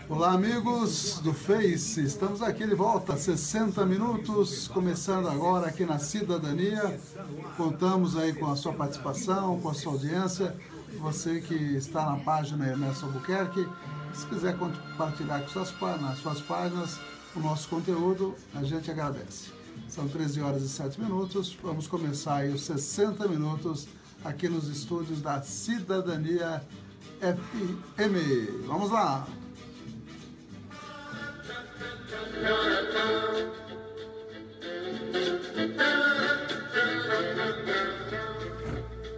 Olá, amigos do Face, estamos aqui de volta, 60 minutos, começando agora aqui na Cidadania. Contamos aí com a sua participação, com a sua audiência, você que está na página Ernesto Albuquerque. Se quiser compartilhar com nas suas páginas o nosso conteúdo, a gente agradece. São 13 horas e 7 minutos, vamos começar aí os 60 minutos aqui nos estúdios da Cidadania FM. Vamos lá!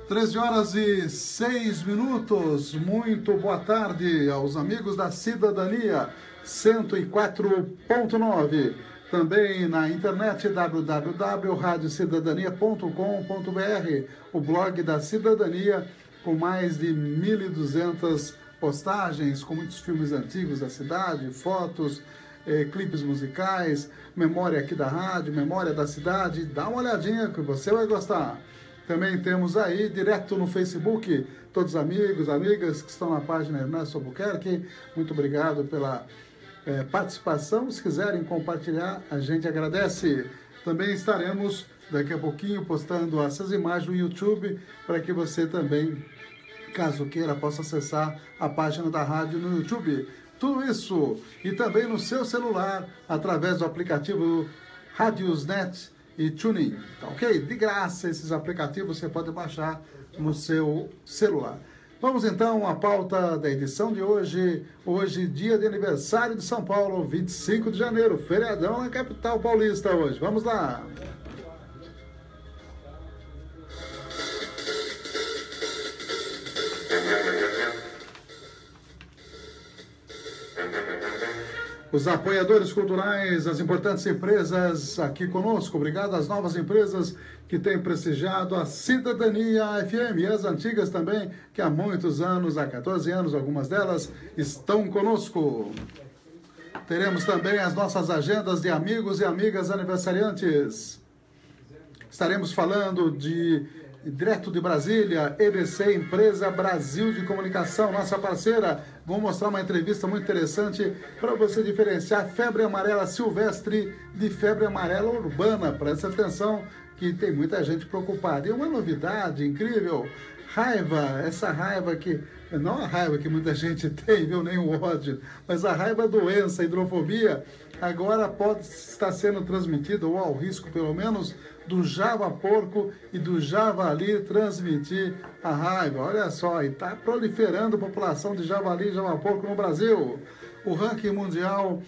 13 horas e 6 minutos, muito boa tarde aos amigos da Cidadania 104.9, também na internet www.radiocidadania.com.br, o blog da Cidadania com mais de 1.200 postagens, com muitos filmes antigos da cidade, fotos, clipes musicais, memória aqui da rádio, memória da cidade. Dá uma olhadinha que você vai gostar. Também temos aí, direto no Facebook, todos os amigos, amigas que estão na página Ernesto Albuquerque. Muito obrigado pela participação. Se quiserem compartilhar, a gente agradece. Também estaremos daqui a pouquinho postando essas imagens no YouTube para que você também, caso queira, possa acessar a página da rádio no YouTube. Tudo isso e também no seu celular, através do aplicativo Radiosnet e TuneIn, tá ok? De graça, esses aplicativos você pode baixar no seu celular. Vamos então à pauta da edição de hoje. Hoje, dia de aniversário de São Paulo, 25 de janeiro, feriadão na capital paulista hoje. Vamos lá! Os apoiadores culturais, as importantes empresas aqui conosco, obrigado às novas empresas que têm prestigiado a Cidadania FM e as antigas também, que há muitos anos, há 14 anos, algumas delas, estão conosco. Teremos também as nossas agendas de amigos e amigas aniversariantes. Estaremos falando direto de Brasília, EBC, Empresa Brasil de Comunicação, nossa parceira. Vou mostrar uma entrevista muito interessante para você diferenciar febre amarela silvestre de febre amarela urbana. Preste atenção que tem muita gente preocupada. E uma novidade incrível, raiva, essa raiva que, não a raiva que muita gente tem, viu, nem o ódio, mas a raiva, doença, hidrofobia, agora pode estar sendo transmitida, ou ao risco pelo menos, do java-porco e do javali transmitir a raiva. Olha só, e está proliferando a população de javali e java-porco no Brasil. O ranking mundial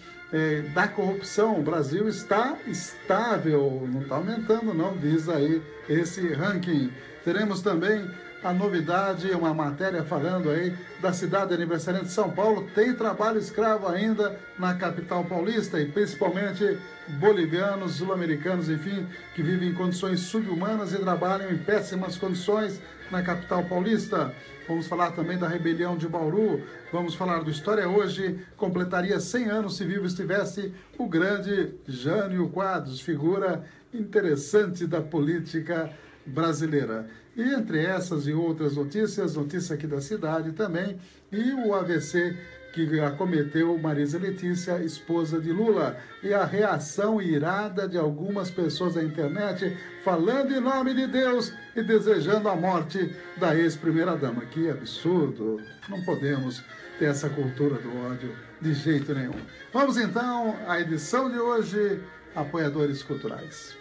da corrupção, o Brasil está estável, não está aumentando não, diz aí esse ranking. Teremos também a novidade, uma matéria falando aí da cidade aniversariante de São Paulo. Tem trabalho escravo ainda na capital paulista, e principalmente bolivianos, sul-americanos, enfim, que vivem em condições subhumanas e trabalham em péssimas condições na capital paulista. Vamos falar também da rebelião de Bauru, vamos falar do História Hoje. Completaria 100 anos se vivo estivesse o grande Jânio Quadros, figura interessante da política brasileira. E entre essas e outras notícias, notícia aqui da cidade também, e o AVC que acometeu Marisa Letícia, esposa de Lula, e a reação irada de algumas pessoas da internet falando em nome de Deus e desejando a morte da ex-primeira-dama. Que absurdo! Não podemos ter essa cultura do ódio de jeito nenhum. Vamos então à edição de hoje, apoiadores culturais.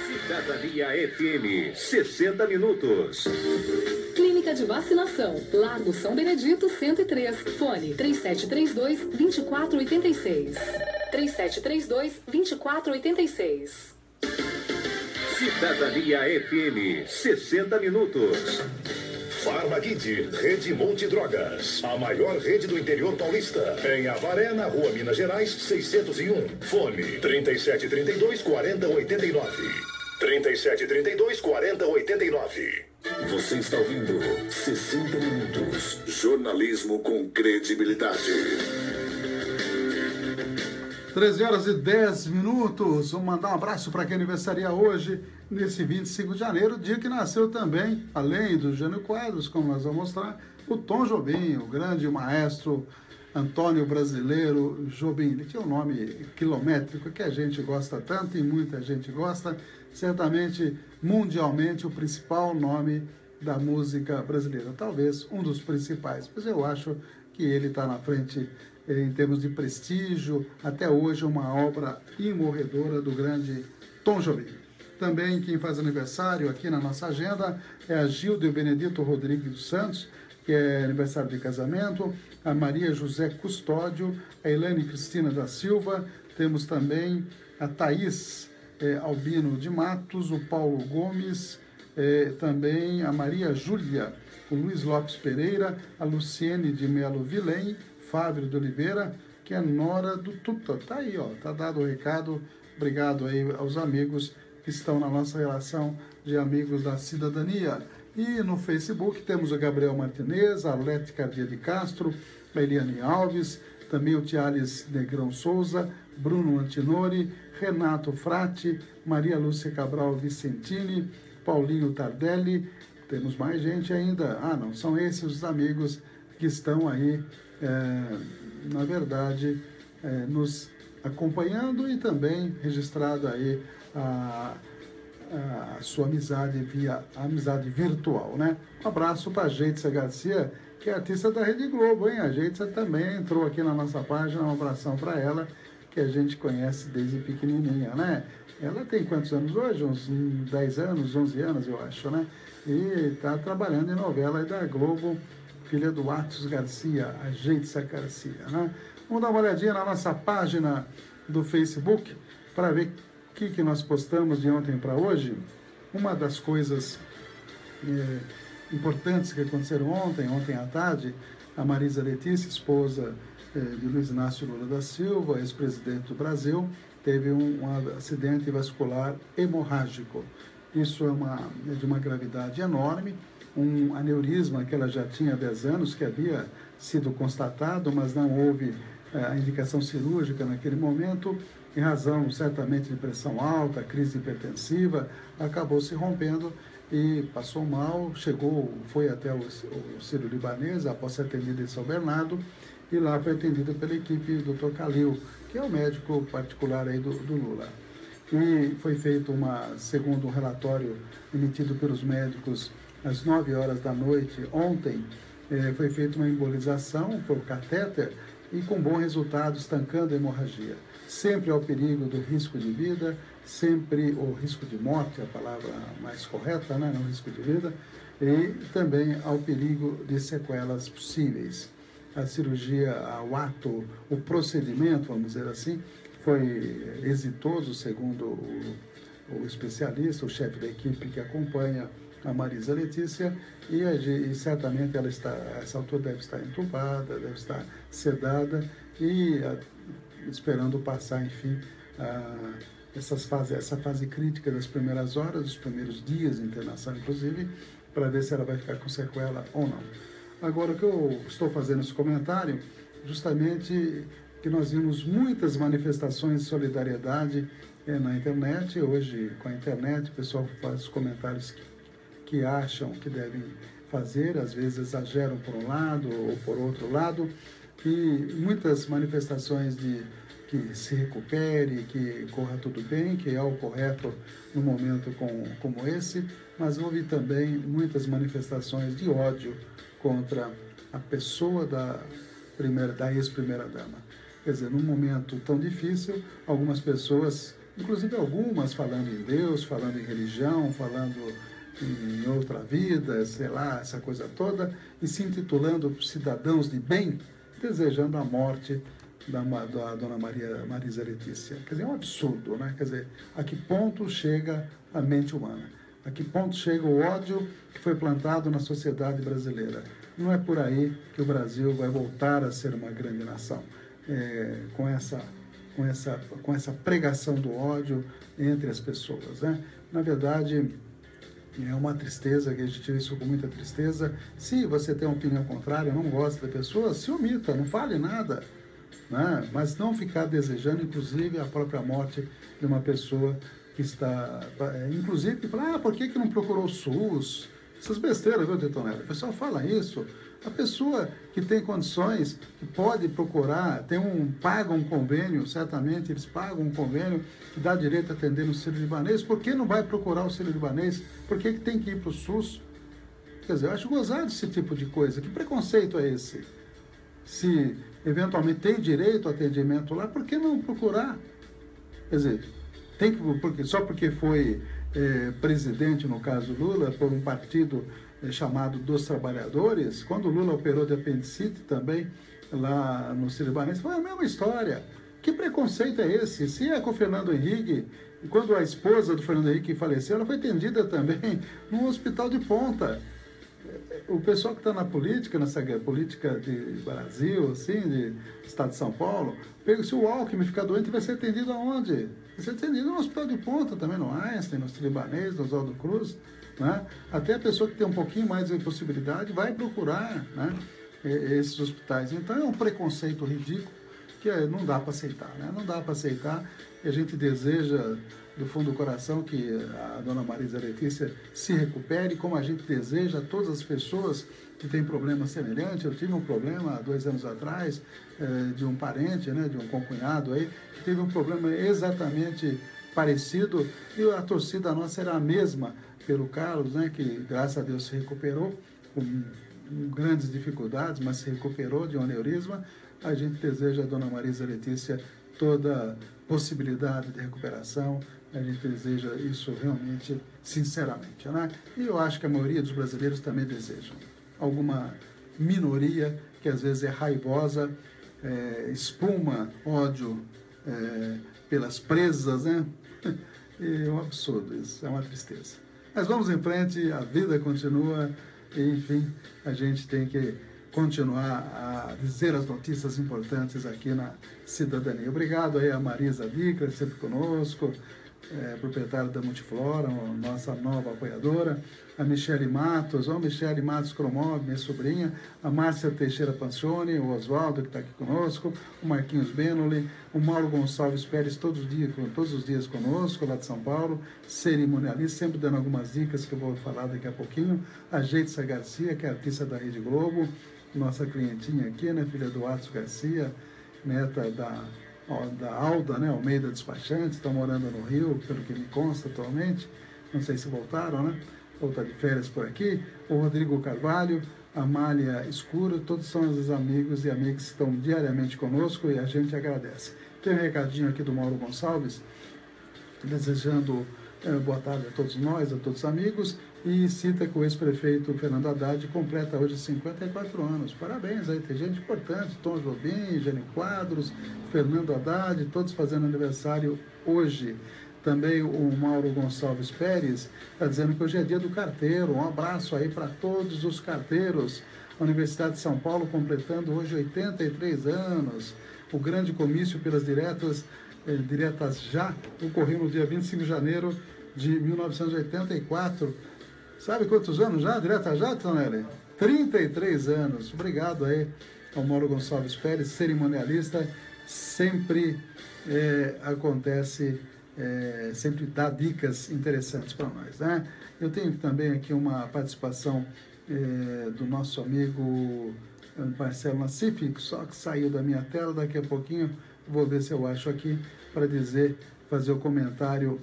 Cidadania FM, 60 minutos. Clínica de Vacinação, Largo São Benedito 103, fone 3732-2486. 3732-2486. Cidadania FM, 60 minutos. Farmakit, Rede Monte Drogas, a maior rede do interior paulista. Em Avaré, na Rua Minas Gerais, 601. Fone 3732-4089. 3732-4089. Você está ouvindo 60 Minutos. Jornalismo com credibilidade. 13 horas e 10 minutos. Vamos mandar um abraço para quem aniversaria hoje, nesse 25 de janeiro, dia que nasceu também, além do Jânio Quadros, como nós vamos mostrar, o Tom Jobim, o grande maestro Antônio Brasileiro Jobim. Ele tinha um nome quilométrico que a gente gosta tanto e muita gente gosta, certamente mundialmente o principal nome da música brasileira, talvez um dos principais, mas eu acho que ele está na frente em termos de prestígio, até hoje uma obra imorredora do grande Tom Jobim. Também quem faz aniversário aqui na nossa agenda é a Gilda e o Benedito Rodrigues dos Santos, que é aniversário de casamento, a Maria José Custódio, a Elaine Cristina da Silva, temos também a Thaís Albino de Matos, o Paulo Gomes, também a Maria Júlia, o Luiz Lopes Pereira, a Luciene de Melo Vilém, Fábio de Oliveira, que é nora do Tuta. Tá aí, ó, tá dado o recado. Obrigado aí aos amigos que estão na nossa relação de amigos da cidadania. E no Facebook temos o Gabriel Martinez, a Lete Cardia de Castro, a Eliane Alves, também o Tiales Negrão Souza, Bruno Antinori, Renato Frati, Maria Lúcia Cabral Vicentini, Paulinho Tardelli, temos mais gente ainda. Ah, não, são esses os amigos que estão aí, na verdade, nos acompanhando e também registrado aí a sua amizade via amizade virtual, né? Um abraço para a Geitza Garcia, que é artista da Rede Globo, hein? A Geitza também entrou aqui na nossa página, um abração para ela, que a gente conhece desde pequenininha, né? Ela tem quantos anos hoje? Uns 10 anos, 11 anos, eu acho, né? E está trabalhando em novela aí da Globo, filha do Atos Garcia, a Geitza Garcia, né? Vamos dar uma olhadinha na nossa página do Facebook para ver o que nós postamos de ontem para hoje. Uma das coisas importantes que aconteceram ontem à tarde, a Marisa Letícia, esposa de Luiz Inácio Lula da Silva, ex-presidente do Brasil, teve um acidente vascular hemorrágico. Isso é de uma gravidade enorme, um aneurisma que ela já tinha há 10 anos, que havia sido constatado, mas não houve a indicação cirúrgica naquele momento, em razão certamente de pressão alta, crise hipertensiva, acabou se rompendo e passou mal, foi até o Sírio-Libanês, após ser atendido em São Bernardo, e lá foi atendido pela equipe do Dr. Calil, que é o médico particular aí do Lula. E foi feito segundo um relatório emitido pelos médicos às 9 horas da noite ontem, foi feita uma embolização por catéter e com bom resultado, estancando a hemorragia. Sempre ao perigo do risco de vida, sempre o risco de morte, a palavra mais correta, né? Não risco de vida, e também ao perigo de sequelas possíveis. A cirurgia, o procedimento, vamos dizer assim, foi exitoso, segundo o especialista, o chefe da equipe que acompanha a Marisa Letícia, e certamente ela a essa altura deve estar entubada, deve estar sedada e esperando passar, enfim, essa fase crítica das primeiras horas, dos primeiros dias de internação, inclusive, para ver se ela vai ficar com sequela ou não. Agora, o que eu estou fazendo esse comentário, justamente que nós vimos muitas manifestações de solidariedade na internet. Hoje, com a internet, o pessoal faz os comentários que acham que devem fazer, às vezes exageram por um lado ou por outro lado, e muitas manifestações de que se recupere, que corra tudo bem, que é o correto num momento como esse, mas houve também muitas manifestações de ódio contra a pessoa da ex-primeira-dama. Quer dizer, num momento tão difícil, algumas pessoas, inclusive algumas falando em Deus, falando em religião, falando em outra vida, sei lá, essa coisa toda, e se intitulando cidadãos de bem, desejando a morte da dona Marisa Letícia. Quer dizer, é um absurdo, né? Quer dizer, a que ponto chega a mente humana? A que ponto chega o ódio que foi plantado na sociedade brasileira? Não é por aí que o Brasil vai voltar a ser uma grande nação. Com essa pregação do ódio entre as pessoas, né? Na verdade, é uma tristeza, que a gente tira isso com muita tristeza. Se você tem uma opinião contrária, não gosta da pessoa, se omita, não fale nada, né? Mas não ficar desejando, inclusive, a própria morte de uma pessoa que está... Inclusive, falar, por que não procurou o SUS? Essas besteiras, viu, Detonero? O pessoal fala isso, A pessoa que tem condições, que pode procurar, paga um convênio, certamente eles pagam um convênio que dá direito a atender no Sírio-Libanês, por que não vai procurar o Sírio-Libanês? Por que tem que ir para o SUS? Quer dizer, eu acho gozado esse tipo de coisa. Que preconceito é esse? Se eventualmente tem direito ao atendimento lá, por que não procurar? Quer dizer, só porque foi presidente, no caso Lula, por um partido chamado dos Trabalhadores, quando Lula operou de apendicite também lá no Sírio-Libanês, foi a mesma história. Que preconceito é esse? Se é com o Fernando Henrique, quando a esposa do Fernando Henrique faleceu, ela foi atendida também num hospital de ponta. O pessoal que está na política, nessa política de Brasil, assim, de Estado de São Paulo, se o Alckmin ficar doente, vai ser atendido aonde? Vai ser atendido no hospital de ponta também, no Einstein, no Sírio-Libanês, no Oswaldo Cruz. Né? Até a pessoa que tem um pouquinho mais de possibilidade vai procurar, né, esses hospitais. Então é um preconceito ridículo que não dá para aceitar. Né? Não dá para aceitar, e a gente deseja do fundo do coração que a dona Marisa Letícia se recupere, como a gente deseja a todas as pessoas que têm problema semelhante. Eu tive um problema há 2 anos atrás de um parente, né, de um concunhado aí, que teve um problema exatamente parecido, e a torcida nossa era a mesma pelo Carlos, né, que graças a Deus se recuperou com grandes dificuldades, mas se recuperou de um aneurisma. A gente deseja a dona Marisa Letícia toda possibilidade de recuperação. A gente deseja isso realmente, sinceramente, né? E eu acho que a maioria dos brasileiros também desejam. Alguma minoria que às vezes é raivosa, espuma ódio pelas presas, né? E é um absurdo isso, é uma tristeza. Mas vamos em frente, a vida continua e, enfim, a gente tem que continuar a dizer as notícias importantes aqui na Cidadania. Obrigado aí a Marisa Vicra, sempre conosco, proprietária da Multiflora, nossa nova apoiadora, a Michele Matos, Michele Matos Cromov, minha sobrinha, a Márcia Teixeira Pancione, o Oswaldo, que está aqui conosco, o Marquinhos Benoli, o Mauro Gonçalves Pérez, todos os dias conosco, lá de São Paulo, cerimonialista, sempre dando algumas dicas que eu vou falar daqui a pouquinho, a Geitsa Garcia, que é artista da Rede Globo, nossa clientinha aqui, né, filha do Atos Garcia, neta da Alda, né, Almeida Despachante, estão morando no Rio, pelo que me consta atualmente, não sei se voltaram, né, ou está de férias por aqui, o Rodrigo Carvalho, a Amália Escuro, todos são os amigos e amigas que estão diariamente conosco e a gente agradece. Tem um recadinho aqui do Mauro Gonçalves, desejando boa tarde a todos nós, a todos os amigos, e cita que o ex-prefeito Fernando Haddad completa hoje 54 anos. Parabéns aí, tem gente importante, Tom Jobim, Jânio Quadros, Fernando Haddad, todos fazendo aniversário hoje. Também o Mauro Gonçalves Pérez está dizendo que hoje é dia do carteiro. Um abraço aí para todos os carteiros. A Universidade de São Paulo completando hoje 83 anos. O grande comício pelas diretas já ocorreu no dia 25 de janeiro de 1984. Sabe quantos anos já? Direta já, Tonelli? 33 anos. Obrigado aí ao Mauro Gonçalves Pérez, cerimonialista. Sempre acontece, sempre dá dicas interessantes para nós, né? Eu tenho também aqui uma participação do nosso amigo Marcelo Nassif, só que saiu da minha tela. Daqui a pouquinho vou ver se eu acho aqui para fazer o comentário,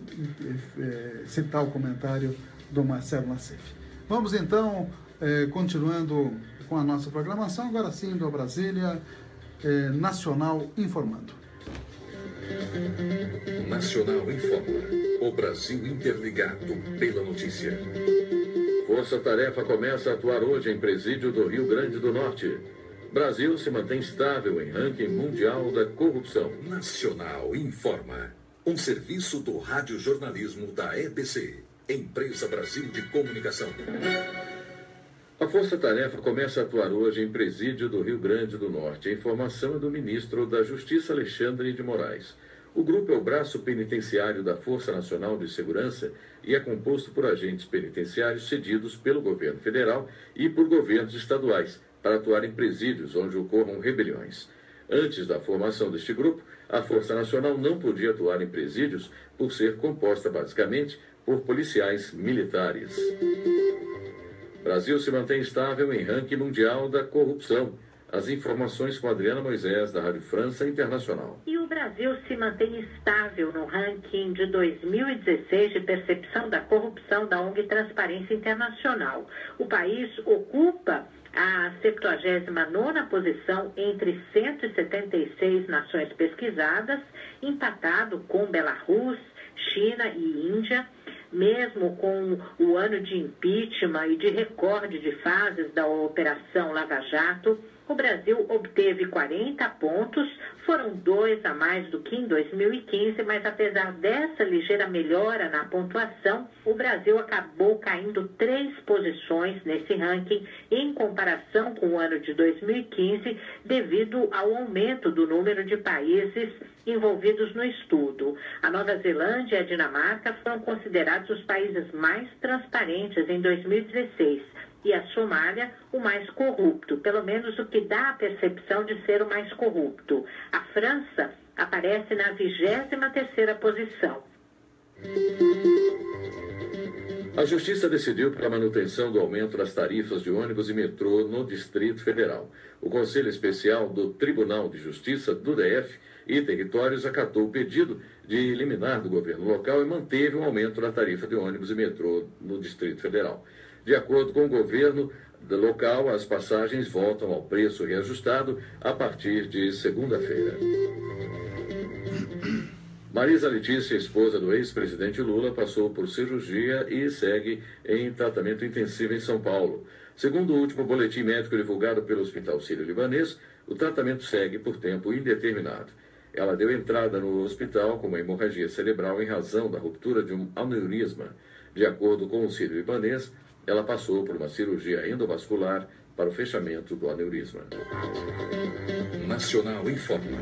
citar o comentário do Marcelo Nassif. Vamos então, continuando com a nossa programação, agora sim do Brasília Nacional Informando. Nacional Informa. O Brasil interligado pela notícia. Força Tarefa começa a atuar hoje em presídio do Rio Grande do Norte. Brasil se mantém estável em ranking mundial da corrupção. Nacional Informa. Um serviço do radiojornalismo da EBC, Empresa Brasil de Comunicação. A Força Tarefa começa a atuar hoje em presídio do Rio Grande do Norte. A informação é do ministro da Justiça, Alexandre de Moraes. O grupo é o braço penitenciário da Força Nacional de Segurança e é composto por agentes penitenciários cedidos pelo governo federal e por governos estaduais para atuar em presídios onde ocorram rebeliões. Antes da formação deste grupo, a Força Nacional não podia atuar em presídios por ser composta basicamente por policiais militares. Brasil se mantém estável em ranking mundial da corrupção. As informações com Adriana Moisés, da Rádio França Internacional. E o Brasil se mantém estável no ranking de 2016 de percepção da corrupção da ONG Transparência Internacional. O país ocupa a 79ª posição entre 176 nações pesquisadas, empatado com Belarus, China e Índia. Mesmo com o ano de impeachment e de recorde de fases da Operação Lava Jato, o Brasil obteve 40 pontos, foram 2 a mais do que em 2015, mas apesar dessa ligeira melhora na pontuação, o Brasil acabou caindo 3 posições nesse ranking em comparação com o ano de 2015, devido ao aumento do número de países envolvidos no estudo. A Nova Zelândia e a Dinamarca foram considerados os países mais transparentes em 2016. E a Somália, o mais corrupto, pelo menos o que dá a percepção de ser o mais corrupto. A França aparece na 23ª posição. A Justiça decidiu pela manutenção do aumento das tarifas de ônibus e metrô no Distrito Federal. O Conselho Especial do Tribunal de Justiça do DF e Territórios acatou o pedido de liminar do governo local e manteve o aumento da tarifa de ônibus e metrô no Distrito Federal. De acordo com o governo local, as passagens voltam ao preço reajustado a partir de segunda-feira. Marisa Letícia, esposa do ex-presidente Lula, passou por cirurgia e segue em tratamento intensivo em São Paulo. Segundo o último boletim médico divulgado pelo Hospital Sírio-Libanês, o tratamento segue por tempo indeterminado. Ela deu entrada no hospital com uma hemorragia cerebral em razão da ruptura de um aneurisma. De acordo com o Sírio-Libanês, ela passou por uma cirurgia endovascular para o fechamento do aneurisma. Nacional informa.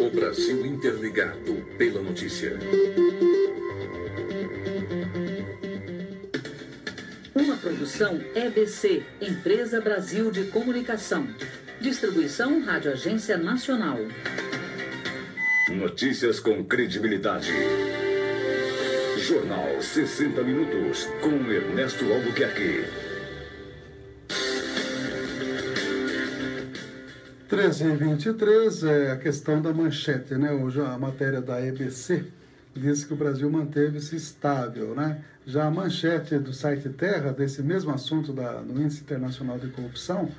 O Brasil interligado pela notícia. Uma produção EBC, Empresa Brasil de Comunicação. Distribuição Rádio Agência Nacional. Notícias com credibilidade. Jornal 60 Minutos, com Ernesto Albuquerque. 13h23 é a questão da manchete, né? Hoje a matéria da EBC diz que o Brasil manteve-se estável, né? Já a manchete do site Terra, desse mesmo assunto no Índice Internacional de Corrupção,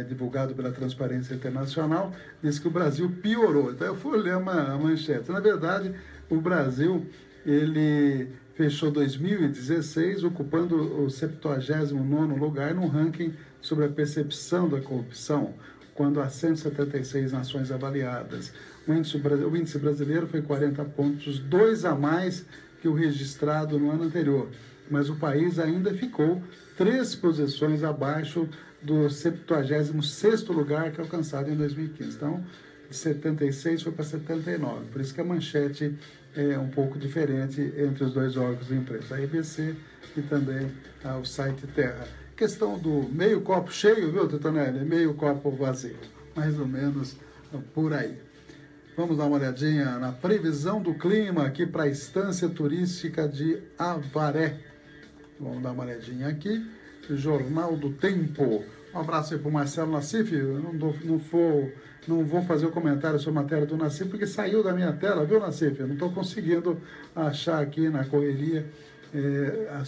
divulgado pela Transparência Internacional, diz que o Brasil piorou. Então eu fui ler a manchete. Na verdade, o Brasil ele fechou 2016 ocupando o 79º lugar no ranking sobre a percepção da corrupção, quando há 176 nações avaliadas. O índice brasileiro foi 40 pontos, 2 a mais que o registrado no ano anterior, mas o país ainda ficou 3 posições abaixo do 76º lugar que é alcançado em 2015. Então, de 76 foi para 79. Por isso que a manchete é um pouco diferente entre os dois órgãos de imprensa, a EBC e também o site Terra. Questão do meio copo cheio, viu, Titonelli? Meio copo vazio, mais ou menos por aí. Vamos dar uma olhadinha na previsão do clima aqui para a Estância Turística de Avaré. Vamos dar uma olhadinha aqui. Jornal do Tempo. Um abraço aí para o Marcelo Nassif. Eu não vou fazer o comentário sobre a matéria do Nassif, porque saiu da minha tela, viu, Nassif? Eu não estou conseguindo achar aqui na correria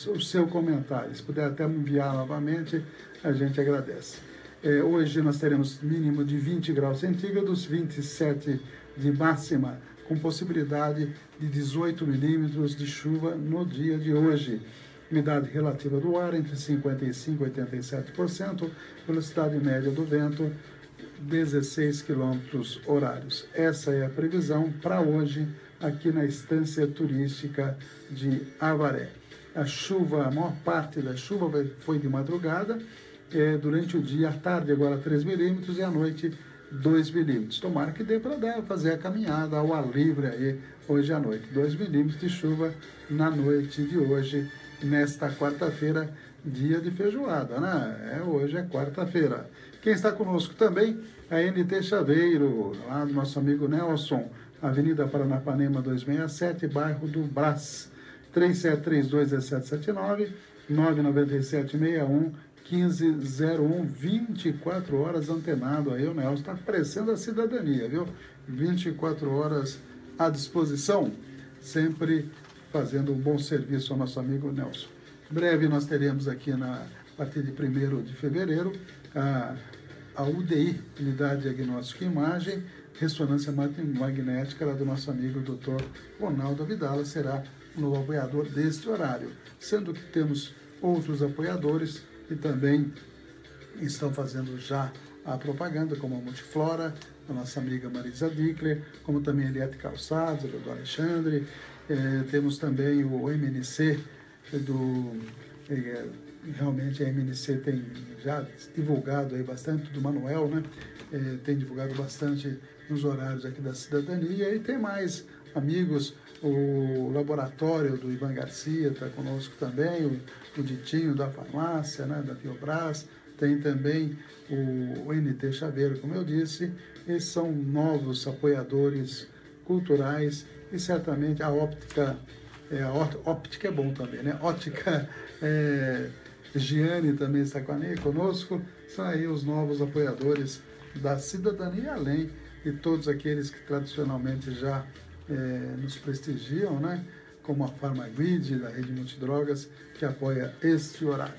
o seu comentário. Se puder até me enviar novamente, a gente agradece. Hoje nós teremos mínimo de 20 graus centígrados, 27 de máxima, com possibilidade de 18 milímetros de chuva no dia de hoje. Umidade relativa do ar entre 55% e 87%, velocidade média do vento 16 km horários. Essa é a previsão para hoje aqui na Estância Turística de Avaré. A maior parte da chuva foi de madrugada, durante o dia, à tarde agora 3 milímetros e à noite 2 milímetros. Tomara que dê para fazer a caminhada ao ar livre aí hoje à noite. 2 milímetros de chuva na noite de hoje, nesta quarta-feira, dia de feijoada, né? Hoje é quarta-feira. Quem está conosco também, a NT Chaveiro, lá do nosso amigo Nelson, Avenida Paranapanema 267, bairro do Brás, 3732-1779, 997-61 1501, 24 horas antenado aí, o Nelson está crescendo a cidadania, viu? 24 horas à disposição, sempre fazendo um bom serviço ao nosso amigo Nelson. Em breve nós teremos aqui, a partir de 1º de fevereiro, a UDI, Unidade Diagnóstica e Imagem, Ressonância Magnética, lá do nosso amigo Dr. Ronaldo Abdala, será o novo apoiador deste horário, sendo que temos outros apoiadores que também estão fazendo já a propaganda, como a Multiflora, a nossa amiga Marisa Dickler, como também a Eliette Calçados, do Alexandre, temos também o MNC, realmente a MNC tem já divulgado aí bastante, do Manuel, né? Tem divulgado bastante nos horários aqui da cidadania, e tem mais amigos, o laboratório do Ivan Garcia está conosco também, o Ditinho da farmácia, né, da Biobras, tem também o NT Chaveiro, como eu disse. Esses são novos apoiadores culturais, e certamente a óptica, óptica é bom também, né? Ótica Giane também está conosco. São aí os novos apoiadores da cidadania, além de todos aqueles que tradicionalmente já nos prestigiam, né? Como a Farmagrid, da Rede Multidrogas, que apoia este horário.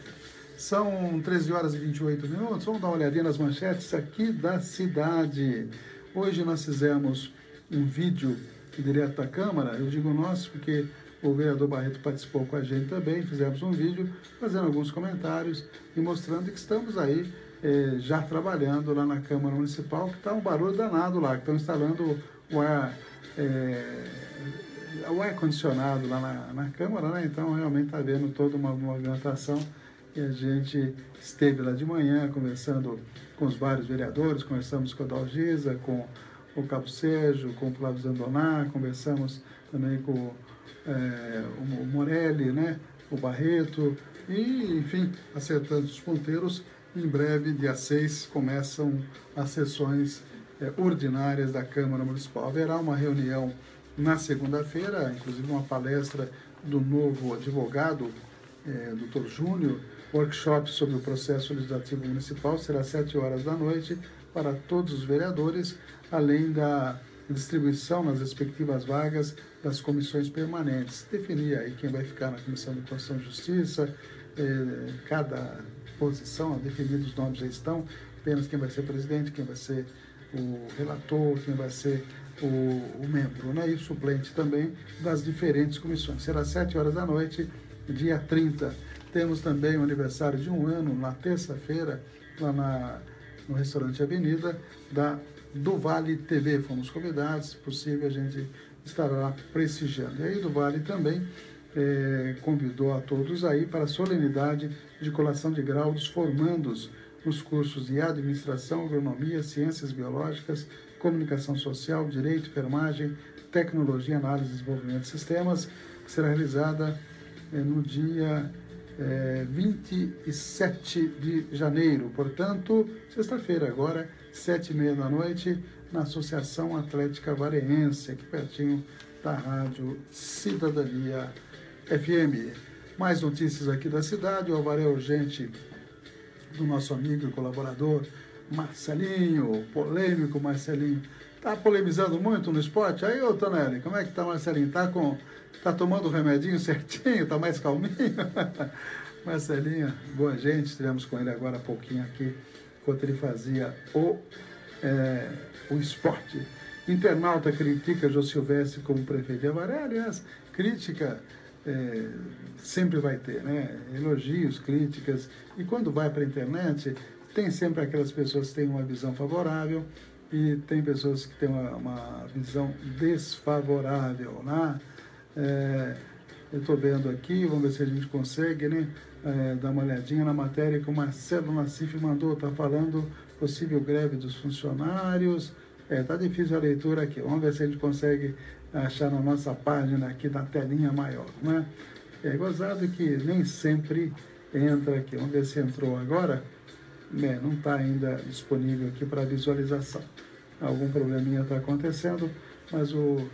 São 13 horas e 28 minutos. Vamos dar uma olhadinha nas manchetes aqui da cidade. Hoje nós fizemos um vídeo direto da Câmara. Eu digo nós porque o vereador Barreto participou com a gente também. Fizemos um vídeo fazendo alguns comentários e mostrando que estamos aí já trabalhando lá na Câmara Municipal, que está um barulho danado lá, que estão instalando o ar-condicionado lá na Câmara, né? Então realmente está havendo toda uma movimentação, e a gente esteve lá de manhã conversando com os vários vereadores, conversamos com a Dalgisa, com o Cabo Sérgio, com o Flávio Zandoná, conversamos também com o Morelli, né? O Barreto, e enfim, acertando os ponteiros. Em breve, dia 6, começam as sessões ordinárias da Câmara Municipal. Haverá uma reunião na segunda-feira, inclusive uma palestra do novo advogado, Dr. Júnior, workshop sobre o processo legislativo municipal, será às 7 horas da noite, para todos os vereadores, além da distribuição nas respectivas vagas das comissões permanentes. Definir aí quem vai ficar na Comissão de Constituição e Justiça, cada posição, definidos os nomes já estão, apenas quem vai ser presidente, quem vai ser o relator, quem vai ser o membro, né? E o suplente também das diferentes comissões. Será às 7 horas da noite, dia 30. Temos também o aniversário de 1 ano, na terça-feira, lá no restaurante Avenida, do Vale TV. Fomos convidados, se possível a gente estará lá prestigiando. E aí do Vale também convidou a todos aí para a solenidade de colação de grau dos formandos nos cursos de Administração, Agronomia, Ciências Biológicas, Comunicação Social, Direito, Enfermagem, Tecnologia, Análise e Desenvolvimento de Sistemas, que será realizada no dia 27 de janeiro, portanto, sexta-feira agora, 7h30 da noite, na Associação Atlética Vareense, aqui pertinho da Rádio Cidadania FM. Mais notícias aqui da cidade, o alvaré urgente do nosso amigo e colaborador Marcelinho, polêmico Marcelinho. Tá polemizando muito no esporte? Aí, ô Tonelli, como é que tá, Marcelinho? Tá tomando o remedinho certinho? Tá mais calminho? Marcelinho, boa gente, estivemos com ele agora há pouquinho aqui, enquanto ele fazia o esporte. Internauta critica Jô Silvestre como prefeito de Avaré. Aliás, crítica sempre vai ter, né? Elogios, críticas, e quando vai para a internet, tem sempre aquelas pessoas que têm uma visão favorável e tem pessoas que têm uma visão desfavorável, né? Eu estou vendo aqui, vamos ver se a gente consegue, né? Dar uma olhadinha na matéria que o Marcelo Nassif mandou, está falando possível greve dos funcionários. Tá difícil a leitura aqui, vamos ver se a gente consegue achar na nossa página aqui, na telinha maior, né? É gozado que nem sempre entra aqui, vamos ver se entrou agora. Não está ainda disponível aqui para visualização. Algum probleminha está acontecendo, mas o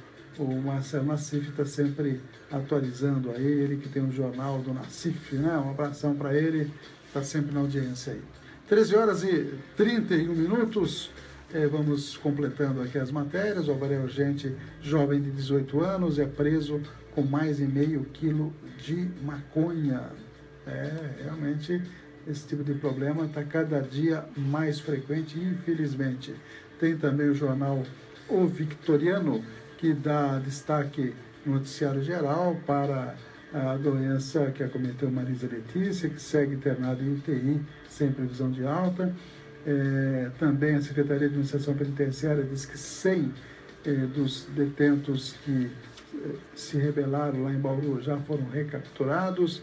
Marcelo Nassif está sempre atualizando aí, ele que tem o jornal do Nassif, né? Um abração para ele, está sempre na audiência aí. 13 horas e 31 minutos. Vamos completando aqui as matérias. O Avaré Urgente, jovem de 18 anos, é preso com mais de meio quilo de maconha. Realmente, esse tipo de problema está cada dia mais frequente, infelizmente. Tem também o jornal O Victoriano, que dá destaque no noticiário geral para a doença que acometeu Marisa Letícia, que segue internada em UTI sem previsão de alta. Também a Secretaria de Administração Penitenciária diz que 100 dos detentos que se rebelaram lá em Bauru já foram recapturados.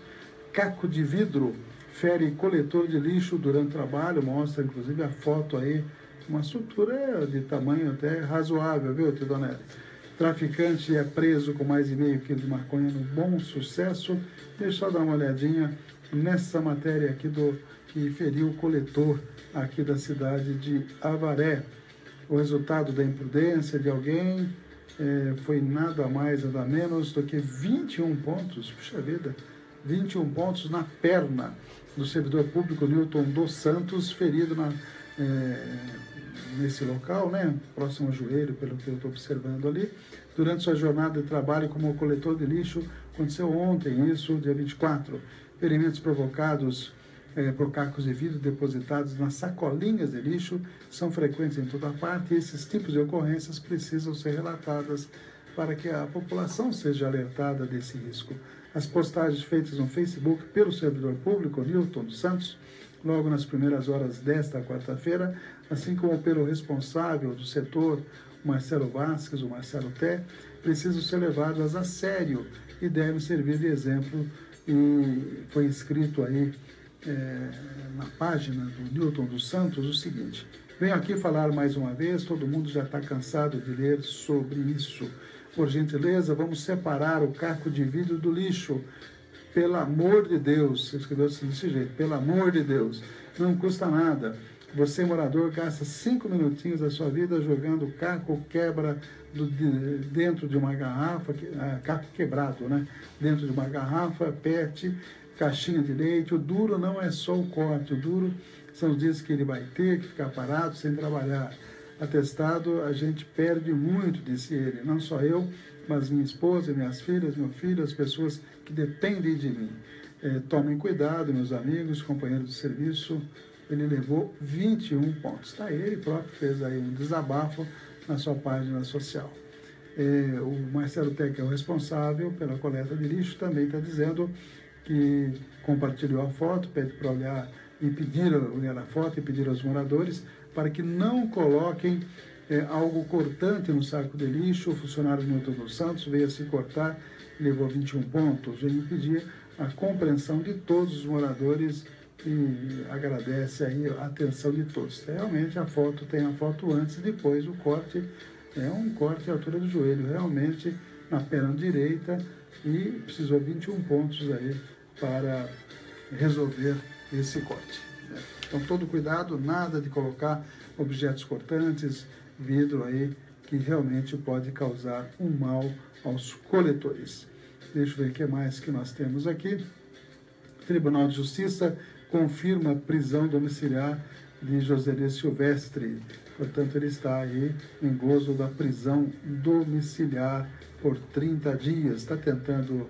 Caco de vidro fere coletor de lixo durante o trabalho, mostra inclusive a foto aí, uma estrutura de tamanho até razoável, viu, Tidonelli? Traficante é preso com mais de meio quilo de maconha no Bom Sucesso. Deixa eu dar uma olhadinha nessa matéria aqui que feriu o coletor aqui da cidade de Avaré. O resultado da imprudência de alguém foi nada mais, nada menos do que 21 pontos, puxa vida, 21 pontos na perna do servidor público Newton dos Santos, ferido nesse local, né, próximo ao joelho, pelo que eu estou observando ali, durante sua jornada de trabalho como coletor de lixo. Aconteceu ontem, isso, dia 24. Ferimentos provocados por cacos de vidro depositados nas sacolinhas de lixo são frequentes em toda parte, e esses tipos de ocorrências precisam ser relatadas para que a população seja alertada desse risco. As postagens feitas no Facebook pelo servidor público Newton dos Santos, logo nas primeiras horas desta quarta-feira, assim como pelo responsável do setor, Marcelo Vasques, o Marcelo Té, precisam ser levadas a sério e devem servir de exemplo. E foi escrito aí na página do Newton dos Santos o seguinte: venho aqui falar mais uma vez, todo mundo já está cansado de ler sobre isso. Por gentileza, vamos separar o caco de vidro do lixo. Pelo amor de Deus, escreveu desse jeito, pelo amor de Deus, não custa nada. Você, morador, gasta 5 minutinhos da sua vida jogando caco quebra dentro de uma garrafa, caco quebrado, né? Dentro de uma garrafa, PET, caixinha de leite. O duro não é só o corte, o duro são os dias que ele vai ter que ficar parado sem trabalhar. Atestado, a gente perde muito, disse ele, não só eu, mas minha esposa, minhas filhas, meu filho, as pessoas que dependem de mim. Tomem cuidado, meus amigos, companheiros de serviço. Ele levou 21 pontos. Tá, ele próprio fez aí um desabafo na sua página social. O Marcelo Té, que é o responsável pela coleta de lixo, também está dizendo que compartilhou a foto, pede para olhar a foto e pedir aos moradores para que não coloquem algo cortante no saco de lixo. O funcionário do Newton dos Santos veio a se cortar, levou 21 pontos. Ele pedir a compreensão de todos os moradores e agradece aí a atenção de todos. Realmente a foto tem a foto antes e depois. O corte é um corte à altura do joelho, realmente na perna direita, e precisou 21 pontos aí para resolver esse corte. Então, todo cuidado, nada de colocar objetos cortantes, vidro aí, que realmente pode causar um mal aos coletores. Deixa eu ver o que mais que nós temos aqui. Tribunal de Justiça confirma a prisão domiciliar de Joselê Silvestre. Portanto, ele está aí em gozo da prisão domiciliar por 30 dias. Está tentando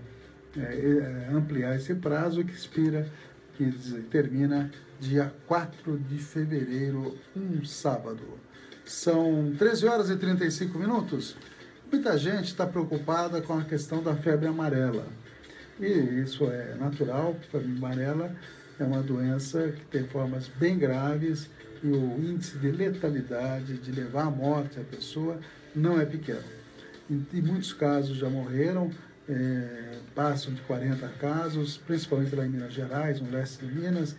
ampliar esse prazo que termina dia 4 de fevereiro, um sábado. São 13 horas e 35 minutos. Muita gente está preocupada com a questão da febre amarela. E isso é natural, a febre amarela é uma doença que tem formas bem graves e o índice de letalidade, de levar à morte a pessoa, não é pequeno. Em muitos casos já morreram, passam de 40 casos, principalmente lá em Minas Gerais, no leste de Minas,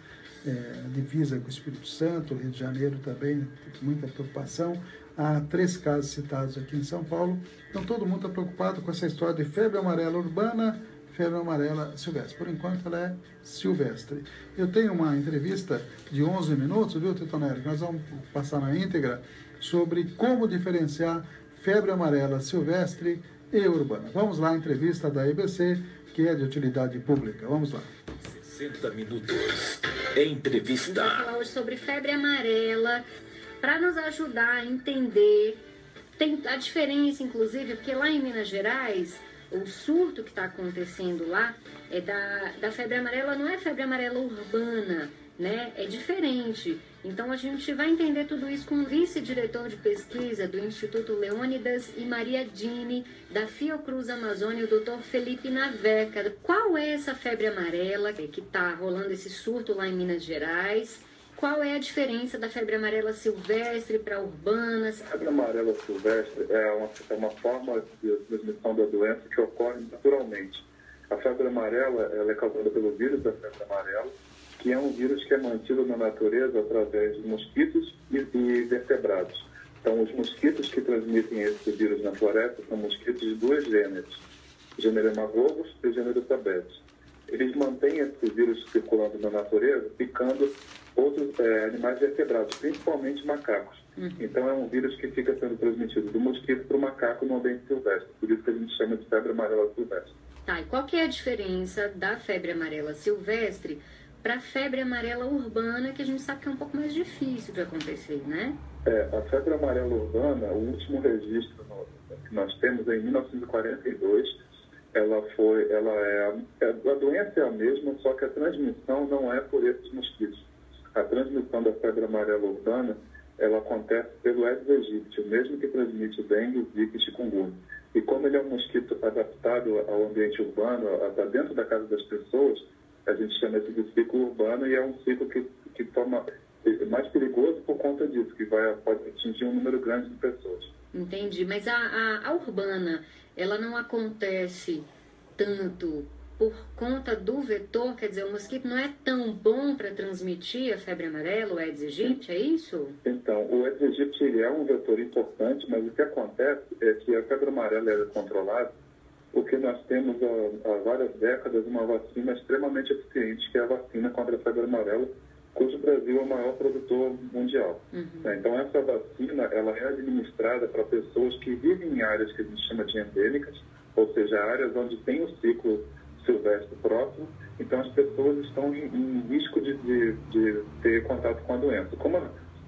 divisa com o Espírito Santo, Rio de Janeiro também, muita preocupação. Há 3 casos citados aqui em São Paulo. Então todo mundo está preocupado com essa história de febre amarela urbana, febre amarela silvestre. Por enquanto ela é silvestre. Eu tenho uma entrevista de 11 minutos, viu, Titonelli? Nós vamos passar na íntegra sobre como diferenciar febre amarela silvestre e urbana. Vamos lá, a entrevista da EBC, que é de utilidade pública. Vamos lá. 60 minutos. Entrevista. A gente vai falar hoje sobre febre amarela, para nos ajudar a entender tem a diferença, inclusive, porque lá em Minas Gerais, o surto que está acontecendo lá é da febre amarela, não é febre amarela urbana, né? É diferente. Então a gente vai entender tudo isso com o vice-diretor de pesquisa do Instituto Leônidas e Maria Dini, da Fiocruz Amazônia, o Dr. Felipe Naveca. Qual é essa febre amarela que está rolando esse surto lá em Minas Gerais? Qual é a diferença da febre amarela silvestre para a urbana? A febre amarela silvestre é uma forma de transmissão da doença que ocorre naturalmente. A febre amarela ela é causada pelo vírus da febre amarela, que é um vírus que é mantido na natureza através de mosquitos e vertebrados. Então, os mosquitos que transmitem esse vírus na floresta são mosquitos de dois gêneros, o gênero Hemagogos e o gênero Tabetes. Eles mantêm esse vírus circulando na natureza, picando outros animais vertebrados, principalmente macacos. Então, é um vírus que fica sendo transmitido do mosquito para o macaco no ambiente silvestre. Por isso que a gente chama de febre amarela silvestre. Tá, e qual que é a diferença da febre amarela silvestre para a febre amarela urbana, que a gente sabe que é um pouco mais difícil de acontecer, né? A febre amarela urbana, o último registro que nós temos é em 1942. A doença é a mesma, só que a transmissão não é por esses mosquitos. A transmissão da febre amarela urbana, ela acontece pelo Aedes aegypti, o mesmo que transmite dengue, zika e chikungunya. E como ele é um mosquito adaptado ao ambiente urbano, está dentro da casa das pessoas, a gente chama isso de ciclo urbano, e é um ciclo que torna mais perigoso por conta disso, que pode atingir um número grande de pessoas. Entendi, mas a urbana, ela não acontece tanto por conta do vetor, quer dizer, o mosquito não é tão bom para transmitir a febre amarela, o Aedes aegypti, é isso? Então, o Aedes aegypti ele é um vetor importante, mas o que acontece é que a febre amarela é controlada porque nós temos há várias décadas uma vacina extremamente eficiente, que é a vacina contra a febre amarela, cujo Brasil é o maior produtor mundial. Então, essa vacina ela é administrada para pessoas que vivem em áreas que a gente chama de endêmicas, ou seja, áreas onde tem o ciclo silvestre próximo, então as pessoas estão em risco de ter contato com a doença. Como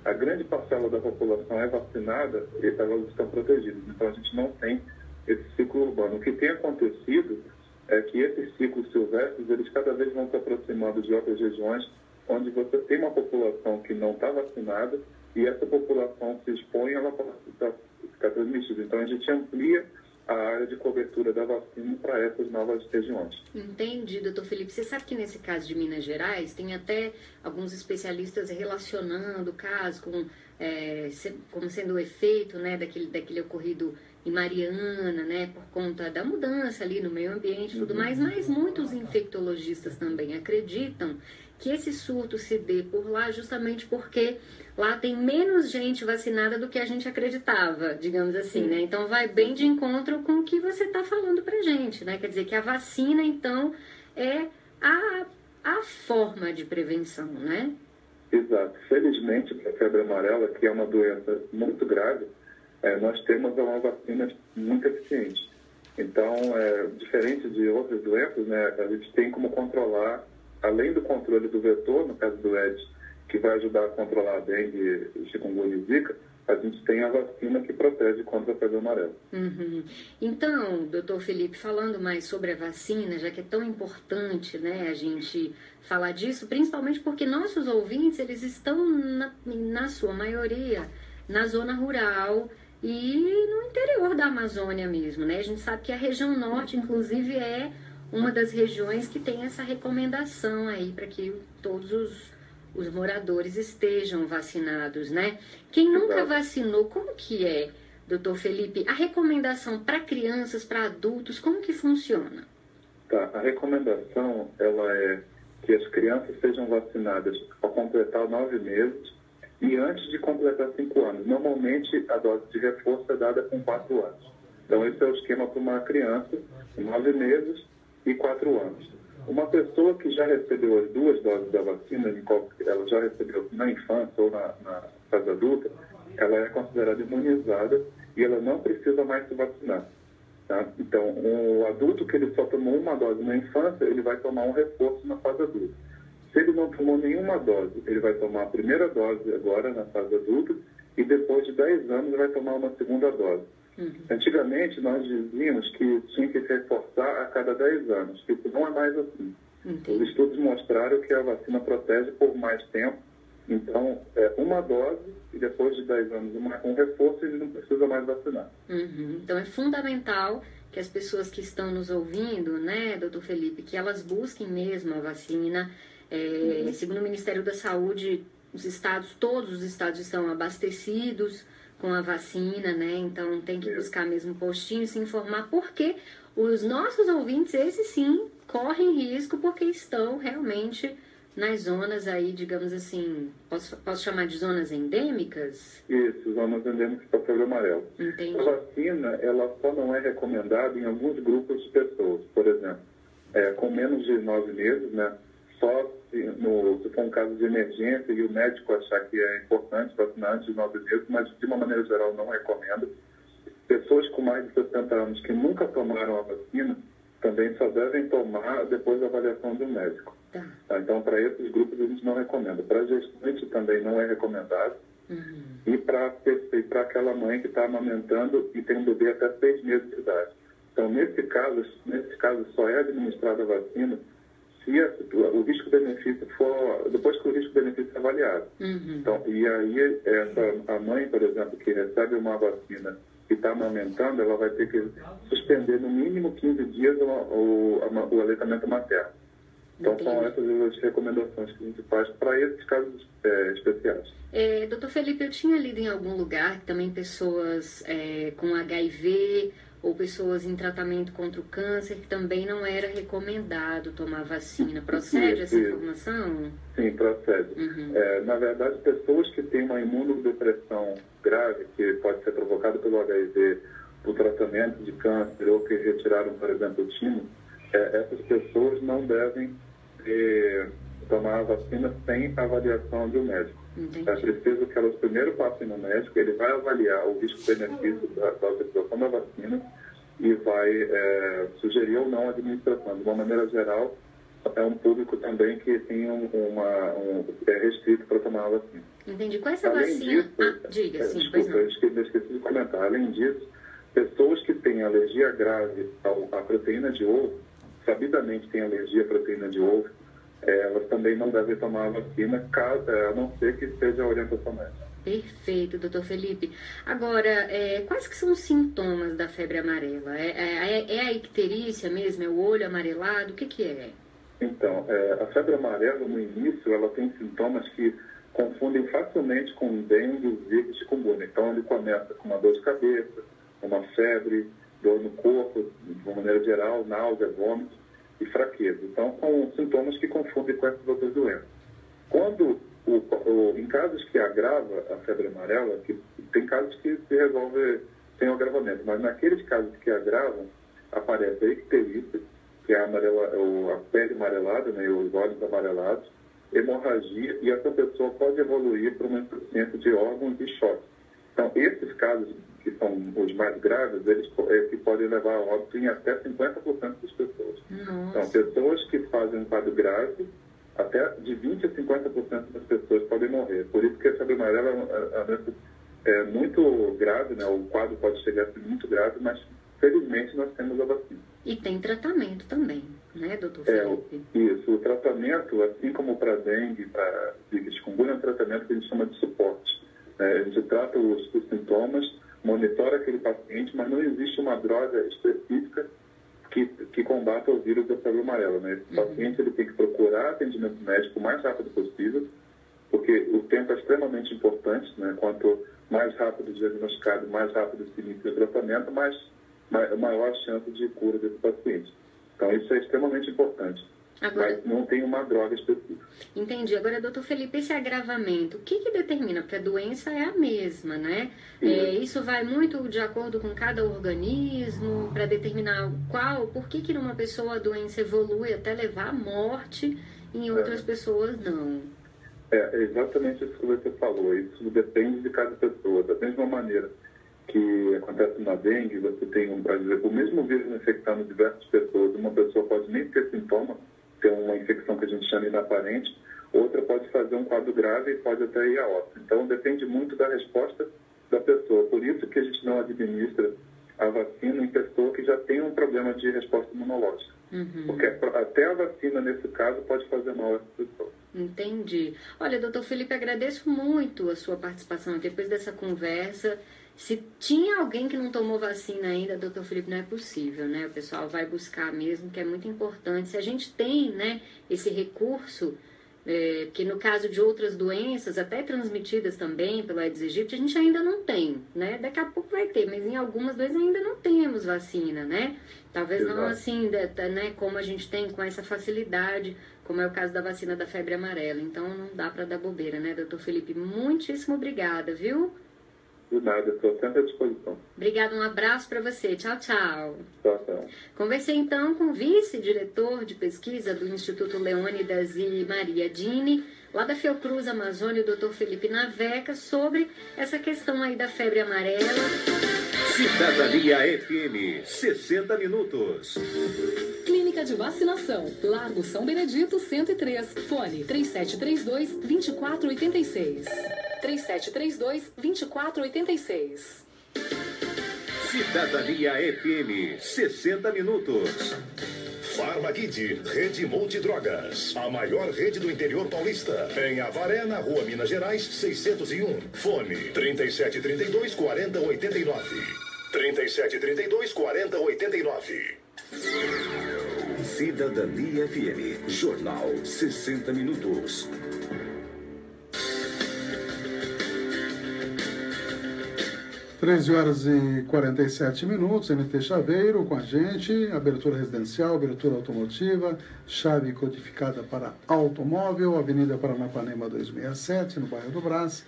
a grande parcela da população é vacinada, elas estão protegidas, então a gente não tem esse ciclo urbano. O que tem acontecido é que esses ciclos silvestres, eles cada vez vão se aproximando de outras regiões onde você tem uma população que não está vacinada e essa população se expõe, ela pode ficar transmitida. Então a gente amplia a área de cobertura da vacina para essas novas regiões. Entendi, doutor Felipe. Você sabe que nesse caso de Minas Gerais, tem até alguns especialistas relacionando o caso como sendo o efeito, né, daquele ocorrido em Mariana, né, por conta da mudança ali no meio ambiente e tudo mais, mas muitos infectologistas também acreditam que esse surto se dê por lá justamente porque lá tem menos gente vacinada do que a gente acreditava, digamos assim, né? Então vai bem de encontro com o que você está falando pra gente, né? Quer dizer que a vacina, então, é a forma de prevenção, né? Exato. Felizmente, para a febre amarela, que é uma doença muito grave, nós temos uma vacina muito eficiente. Então, diferente de outras doenças, né, a gente tem como controlar, além do controle do vetor, no caso do Aedes, que vai ajudar a controlar a dengue, chikungunya e zika, a gente tem a vacina que protege contra a febre amarela. Então, doutor Felipe, falando mais sobre a vacina, já que é tão importante, né, a gente falar disso, principalmente porque nossos ouvintes, eles estão, na sua maioria, na zona rural e no interior da Amazônia mesmo, né? A gente sabe que a região norte, inclusive, é uma das regiões que tem essa recomendação aí para que todos os moradores estejam vacinados, né? Quem nunca vacinou, como que é, doutor Felipe? A recomendação para crianças, para adultos, como que funciona? Tá, a recomendação, ela é que as crianças sejam vacinadas ao completar 9 meses e antes de completar 5 anos. Normalmente, a dose de reforço é dada com 4 anos. Então, esse é o esquema para uma criança, 9 meses e 4 anos. Uma pessoa que já recebeu as 2 doses da vacina, ela já recebeu na infância ou na fase adulta, ela é considerada imunizada e ela não precisa mais se vacinar. Tá? Então, o adulto que ele só tomou uma dose na infância, ele vai tomar um reforço na fase adulta. Se ele não tomou nenhuma dose, ele vai tomar a primeira dose agora na fase adulta e depois de 10 anos vai tomar uma segunda dose. Antigamente nós dizíamos que tinha que se reforçar a cada 10 anos, isso não é mais assim. Os estudos mostraram que a vacina protege por mais tempo, então uma dose e depois de 10 anos um reforço, ele não precisa mais vacinar. Então é fundamental que as pessoas que estão nos ouvindo, né, doutor Felipe, que elas busquem mesmo a vacina. Segundo o Ministério da Saúde, todos os estados estão abastecidos com a vacina, né? Então tem que buscar mesmo postinho, se informar, porque os nossos ouvintes, esses sim, correm risco porque estão realmente nas zonas aí, digamos assim, posso chamar de zonas endêmicas? Isso, zonas endêmicas para febre amarela. Entendi. A vacina, ela só não é recomendada em alguns grupos de pessoas. Por exemplo, com menos de 9 meses, né? Só se for um caso de emergência e o médico achar que é importante vacinar antes de 9 meses, mas de uma maneira geral não recomenda. Pessoas com mais de 60 anos que nunca tomaram a vacina também só devem tomar depois da avaliação do médico. Tá? Então, para esses grupos a gente não recomenda. Para gestante também não é recomendado. E para aquela mãe que está amamentando e tem um bebê até 6 meses de idade. Então, nesse caso só é administrada a vacina se o risco-benefício for, depois que o risco-benefício é avaliado. Então, e aí, a mãe, por exemplo, que recebe uma vacina e está amamentando, ela vai ter que suspender no mínimo 15 dias o aleitamento materno. Então, são essas as recomendações que a gente faz para esses casos especiais. Doutor Felipe, eu tinha lido em algum lugar que também pessoas com HIV ou pessoas em tratamento contra o câncer, que também não era recomendado tomar vacina. Procede essa informação? Sim, procede. Na verdade, pessoas que têm uma imunodepressão grave, que pode ser provocada pelo HIV, por tratamento de câncer, ou que retiraram, por exemplo, o timo, essas pessoas não devem tomar a vacina sem avaliação de um médico. É preciso que elas primeiro passem no médico, ele vai avaliar o risco-benefício da utilização da vacina e vai sugerir ou não a administração. De uma maneira geral, é um público também que tem é restrito para tomar a vacina. Entendi. Qual é essa Além vacina? Disso, Diga, sim, desculpa, eu esqueci de comentar. Além disso, pessoas que têm alergia grave à proteína de ovo, sabidamente têm alergia à proteína de ovo, elas também não devem tomar a vacina, a não ser que seja a orientação médica. Perfeito, doutor Felipe. Agora, quais que são os sintomas da febre amarela? É a icterícia mesmo? É o olho amarelado? O que é? Então, a febre amarela, no início, ela tem sintomas que confundem facilmente com dengue, zika e chikungunya. Então, ele começa com uma dor de cabeça, uma febre, dor no corpo, de uma maneira geral, náusea, vômito e fraqueza. Então, são sintomas que confundem com essas outras doenças. Quando, em casos que agrava a febre amarela, que tem casos que se resolve sem agravamento, mas naqueles casos que agravam, aparece a icterícia, que é a pele amarelada, né, os olhos amarelados, hemorragia, e essa pessoa pode evoluir para uma insuficiência de órgãos e choque. Então, esses casos, que são os mais graves, eles que podem levar a óbito em até 50% das pessoas. Então, pessoas que fazem um quadro grave, até de 20% a 50% das pessoas podem morrer. Por isso que a febre amarela é muito grave, né? O quadro pode chegar a ser muito grave, mas felizmente nós temos a vacina. E tem tratamento também, né, doutor Felipe? Isso, o tratamento, assim como para dengue, para zika e chikungunya, é um tratamento que a gente chama de suporte. A gente trata os sintomas, monitora aquele paciente, mas não existe uma droga específica que combata o vírus da febre amarela, né? Esse paciente ele tem que procurar atendimento médico o mais rápido possível, porque o tempo é extremamente importante, né? Quanto mais rápido diagnosticado, mais rápido se inicia o tratamento, maior a chance de cura desse paciente. Então, isso é extremamente importante. Agora, mas não tem uma droga específica. Entendi. Agora, doutor Felipe, esse agravamento, o que determina? Porque a doença é a mesma, né? Isso vai muito de acordo com cada organismo para determinar por que numa pessoa a doença evolui até levar à morte e em outras pessoas não. É exatamente isso que você falou. Isso depende de cada pessoa. Da mesma maneira que acontece na dengue, você tem o mesmo vírus infectando diversas pessoas. Uma pessoa pode nem ter sintoma, ter uma infecção que a gente chama inaparente, outra pode fazer um quadro grave e pode até ir a óbito. Então, depende muito da resposta da pessoa. Por isso que a gente não administra a vacina em pessoa que já tem um problema de resposta imunológica. Porque até a vacina, nesse caso, pode fazer mal a essa pessoa. Entendi. Olha, doutor Felipe, agradeço muito a sua participação depois dessa conversa. Se tinha alguém que não tomou vacina ainda, doutor Felipe, não é possível, né? O pessoal vai buscar mesmo, que é muito importante. Se a gente tem, né, esse recurso, que no caso de outras doenças, até transmitidas também pelo Aedes aegypti, a gente ainda não tem, né? Daqui a pouco vai ter, mas em algumas doenças ainda não temos vacina, né? Talvez não assim, né, como a gente tem com essa facilidade, como é o caso da vacina da febre amarela. Então não dá para dar bobeira, né, doutor Felipe? Muitíssimo obrigada, viu? De nada, estou sempre à disposição. Obrigada, um abraço para você. Tchau, tchau. Tchau, tchau. Conversei então com o vice-diretor de pesquisa do Instituto Leônidas e Maria Dini, lá da Fiocruz Amazônia, o doutor Felipe Naveca, sobre essa questão aí da febre amarela. Cidadania FM, 60 minutos. Clínica de Vacinação, Largo São Benedito, 103. Fone 3732-2486. 3732-2486. Cidadania FM, 60 minutos. Farmakid, Rede Multidrogas, a maior rede do interior paulista. Em Avaré, na Rua Minas Gerais, 601. Fone 3732-4089. 3732-4089. Cidadania FM, Jornal 60 minutos. 13h47, NT Chaveiro com a gente, abertura residencial, abertura automotiva, chave codificada para automóvel, Avenida Paranapanema 267, no bairro do Brás.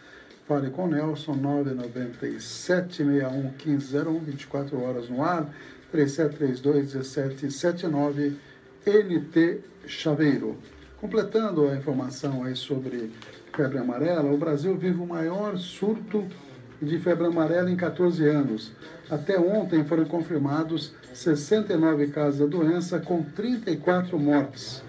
Fale com Nelson, 997-61-1501, 24 horas no ar, 3732-1779, NT Chaveiro. Completando a informação aí sobre febre amarela, o Brasil vive o maior surto de febre amarela em 14 anos. Até ontem foram confirmados 69 casos da doença, com 34 mortes.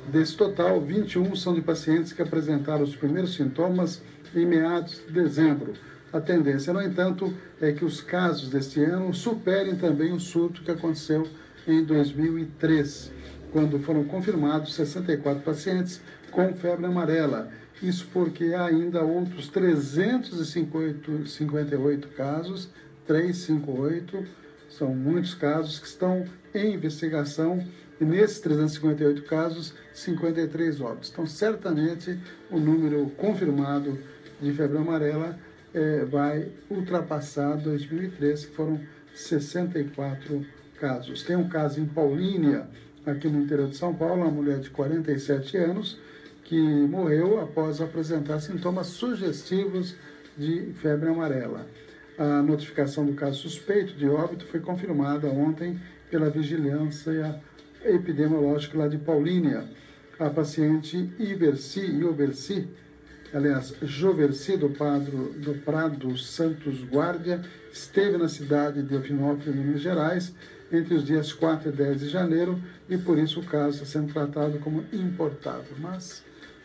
Desse total, 21 são de pacientes que apresentaram os primeiros sintomas em meados de dezembro. A tendência, no entanto, é que os casos deste ano superem também o surto que aconteceu em 2003, quando foram confirmados 64 pacientes com febre amarela. Isso porque há ainda outros 358 casos, 358, são muitos casos que estão em investigação, e nesses 358 casos, 53 óbitos. Então, certamente, o número confirmado de febre amarela vai ultrapassar 2003, que foram 64 casos. Tem um caso em Paulínia, aqui no interior de São Paulo, uma mulher de 47 anos, que morreu após apresentar sintomas sugestivos de febre amarela. A notificação do caso suspeito de óbito foi confirmada ontem pela Vigilância Epidemiológica lá de Paulínia. A paciente Joverci do Prado Santos Guardia esteve na cidade de Alfinópolis, Minas Gerais, entre os dias 4 e 10 de janeiro, e por isso o caso está sendo tratado como importado, mas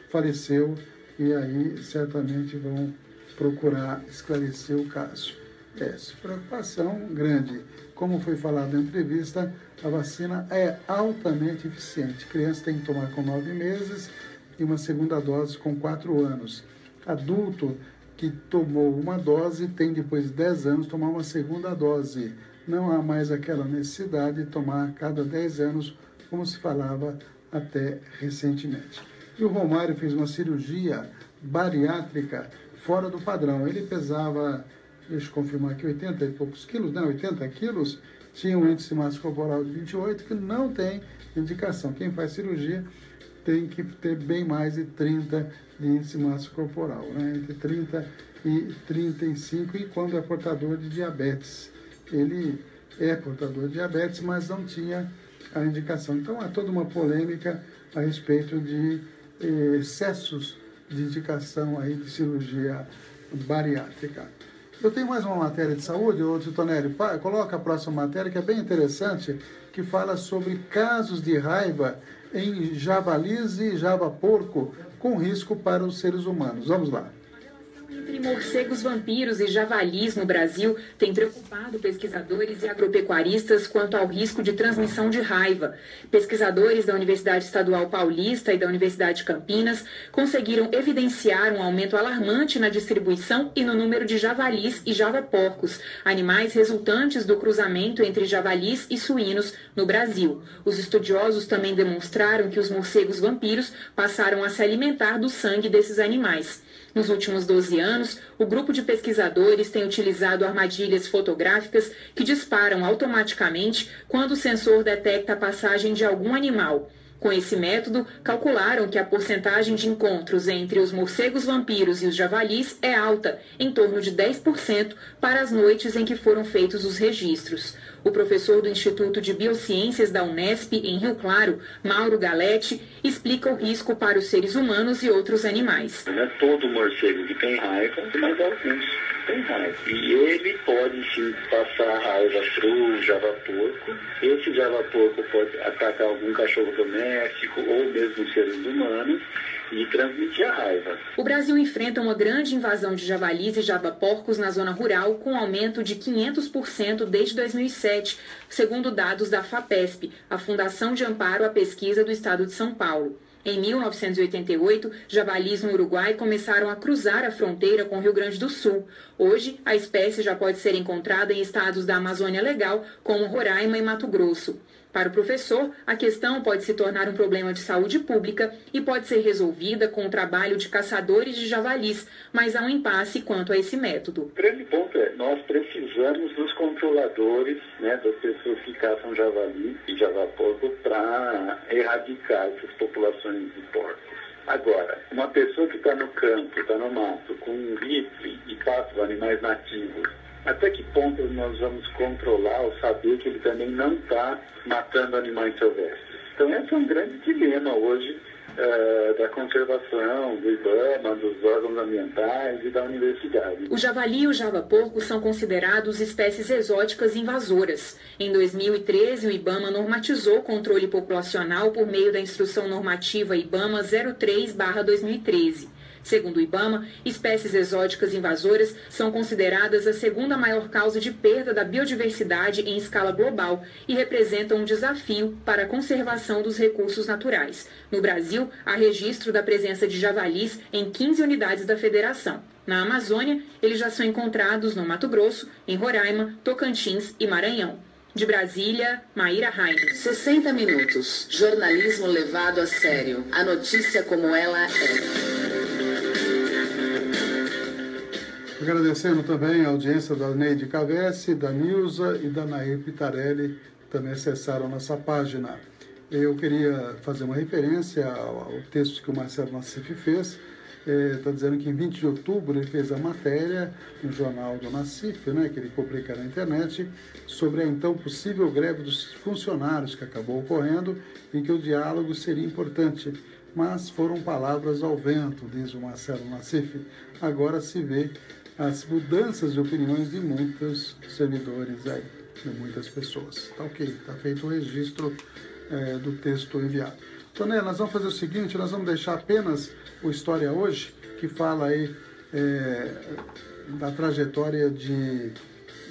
faleceu, e aí certamente vão procurar esclarecer o caso. Essa preocupação grande. Como foi falado na entrevista, a vacina é altamente eficiente. Criança tem que tomar com 9 meses e uma segunda dose com 4 anos. Adulto que tomou uma dose tem, depois de 10 anos, tomar uma segunda dose. Não há mais aquela necessidade de tomar a cada 10 anos, como se falava até recentemente. E o Romário fez uma cirurgia bariátrica fora do padrão. Ele pesava, deixa eu confirmar aqui, 80 e poucos quilos, não, 80 quilos, tinha um índice de massa corporal de 28, que não tem indicação. Quem faz cirurgia tem que ter bem mais de 30 de índice de massa corporal, né? Entre 30 e 35, e quando é portador de diabetes. Ele é portador de diabetes, mas não tinha a indicação. Então, há toda uma polêmica a respeito de excessos de indicação aí de cirurgia bariátrica. Eu tenho mais uma matéria de saúde, ô Titonelli, coloca a próxima matéria, que é bem interessante, que fala sobre casos de raiva em javalis e javaporco com risco para os seres humanos. Vamos lá. Entre morcegos vampiros e javalis no Brasil tem preocupado pesquisadores e agropecuaristas quanto ao risco de transmissão de raiva. Pesquisadores da Universidade Estadual Paulista e da Universidade de Campinas conseguiram evidenciar um aumento alarmante na distribuição e no número de javalis e javaporcos, animais resultantes do cruzamento entre javalis e suínos no Brasil. Os estudiosos também demonstraram que os morcegos vampiros passaram a se alimentar do sangue desses animais. Nos últimos 12 anos, o grupo de pesquisadores tem utilizado armadilhas fotográficas que disparam automaticamente quando o sensor detecta a passagem de algum animal. Com esse método, calcularam que a porcentagem de encontros entre os morcegos vampiros e os javalis é alta, em torno de 10%, para as noites em que foram feitos os registros. O professor do Instituto de Biociências da Unesp, em Rio Claro, Mauro Galetti, explica o risco para os seres humanos e outros animais. Não é todo morcego que tem raiva, mas alguns têm raiva. E ele pode sim passar a raiva para o javaporco. Esse javaporco pode atacar algum cachorro doméstico ou mesmo seres humanos e transmitir a raiva. O Brasil enfrenta uma grande invasão de javalis e javaporcos na zona rural, com aumento de 500% desde 2007, segundo dados da FAPESP, a Fundação de Amparo à Pesquisa do Estado de São Paulo. Em 1988, javalis no Uruguai começaram a cruzar a fronteira com o Rio Grande do Sul. Hoje, a espécie já pode ser encontrada em estados da Amazônia Legal, como Roraima e Mato Grosso. Para o professor, a questão pode se tornar um problema de saúde pública e pode ser resolvida com o trabalho de caçadores de javalis, mas há um impasse quanto a esse método. O grande ponto é, nós precisamos dos controladores, das pessoas que caçam javali e javaporco para erradicar essas populações de porcos. Agora, uma pessoa que está no campo, está no mato, com um rifle e caça os animais nativos, até que ponto nós vamos controlar ou saber que ele também não está matando animais silvestres? Então, esse é um grande dilema hoje da conservação, do IBAMA, dos órgãos ambientais e da universidade. O javali e o javaporco são considerados espécies exóticas invasoras. Em 2013, o IBAMA normatizou o controle populacional por meio da Instrução Normativa IBAMA 03/2013. Segundo o IBAMA, espécies exóticas invasoras são consideradas a segunda maior causa de perda da biodiversidade em escala global e representam um desafio para a conservação dos recursos naturais. No Brasil, há registro da presença de javalis em 15 unidades da federação. Na Amazônia, eles já são encontrados no Mato Grosso, em Roraima, Tocantins e Maranhão. De Brasília, Maíra Raine. 60 minutos. Jornalismo levado a sério. A notícia como ela é. Agradecendo também a audiência da Neide Cavesse, da Nilza e da Nair Pitarelli, que também acessaram nossa página. Eu queria fazer uma referência ao texto que o Marcelo Nassif fez. Está dizendo que em 20 de outubro ele fez a matéria no jornal do Nassif, que ele publica na internet, sobre a então possível greve dos funcionários que acabou ocorrendo e que o diálogo seria importante. Mas foram palavras ao vento, diz o Marcelo Nassif. Agora se vê as mudanças de opiniões de muitos servidores aí, de muitas pessoas. Tá ok, está feito o registro do texto enviado. Tonela, nós vamos fazer o seguinte, nós vamos deixar apenas o História Hoje, que fala aí da trajetória de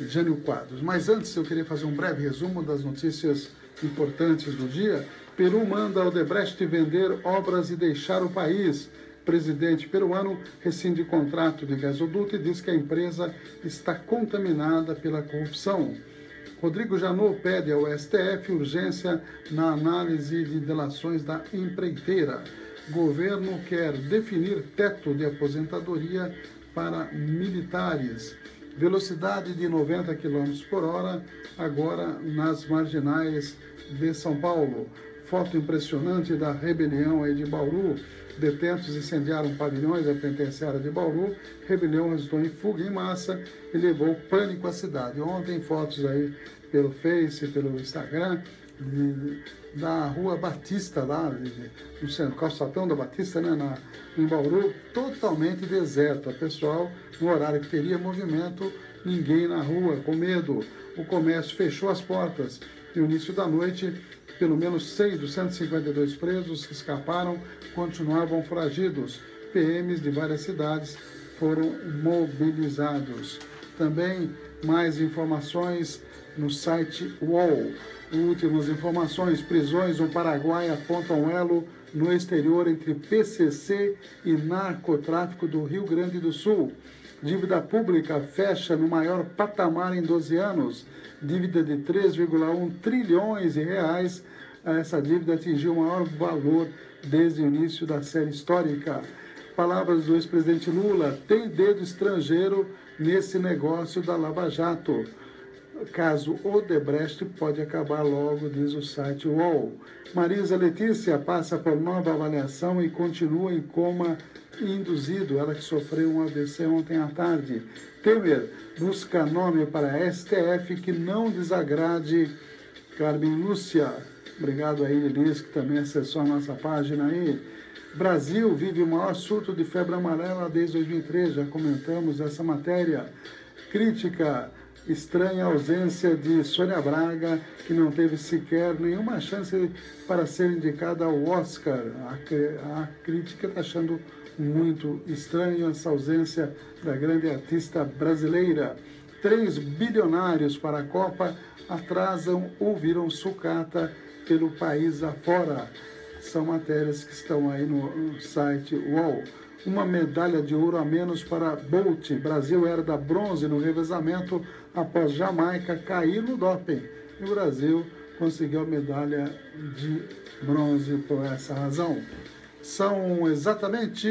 Jânio Quadros. Mas antes eu queria fazer um breve resumo das notícias importantes do dia. Peru manda a Odebrecht vender obras e deixar o país. Presidente peruano rescinde contrato de gasoduto e diz que a empresa está contaminada pela corrupção. Rodrigo Janot pede ao STF urgência na análise de delações da empreiteira. Governo quer definir teto de aposentadoria para militares. Velocidade de 90 km por hora agora nas marginais de São Paulo. Foto impressionante da rebelião aí de Bauru. Detentos incendiaram pavilhões da penitenciária de Bauru. Rebelião resultou em fuga em massa e levou pânico à cidade. Ontem, fotos aí pelo Face, pelo Instagram, da Rua Batista, lá, no calçadão da Batista, em Bauru, totalmente deserto. O pessoal, no horário que teria movimento, ninguém na rua, com medo. O comércio fechou as portas. No início da noite, pelo menos 6 dos 152 presos que escaparam continuavam foragidos. PMs de várias cidades foram mobilizados. Também mais informações no site UOL. Últimas informações: prisões no Paraguai apontam elo no exterior entre PCC e narcotráfico do Rio Grande do Sul. Dívida pública fecha no maior patamar em 12 anos. Dívida de 3,1 trilhões de reais. Essa dívida atingiu o maior valor desde o início da série histórica. Palavras do ex-presidente Lula: tem dedo estrangeiro nesse negócio da Lava Jato. Caso Odebrecht pode acabar logo, diz o site UOL. Marisa Letícia passa por nova avaliação e continua em coma induzido. Ela que sofreu um AVC ontem à tarde. Temer busca nome para STF que não desagrade Carmen Lúcia. Obrigado aí, Elis, que também acessou a nossa página aí. Brasil vive o maior surto de febre amarela desde 2003. Já comentamos essa matéria. Crítica: estranha ausência de Sônia Braga, que não teve sequer nenhuma chance para ser indicada ao Oscar. A crítica está achando muito estranho essa ausência da grande artista brasileira. 3 bilionários para a Copa atrasam ou viram sucata pelo país afora. São matérias que estão aí no site UOL. Uma medalha de ouro a menos para Bolt. Brasil herda bronze no revezamento após Jamaica cair no doping. E o Brasil conseguiu a medalha de bronze por essa razão. São exatamente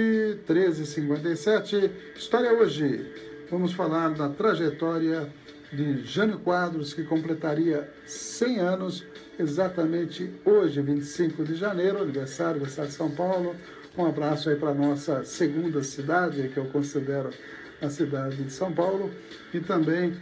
13h57. História hoje. Vamos falar da trajetória de Jânio Quadros, que completaria 100 anos exatamente hoje, 25 de janeiro, aniversário do estado de São Paulo. Um abraço aí para a nossa segunda cidade, que eu considero a cidade de São Paulo. E também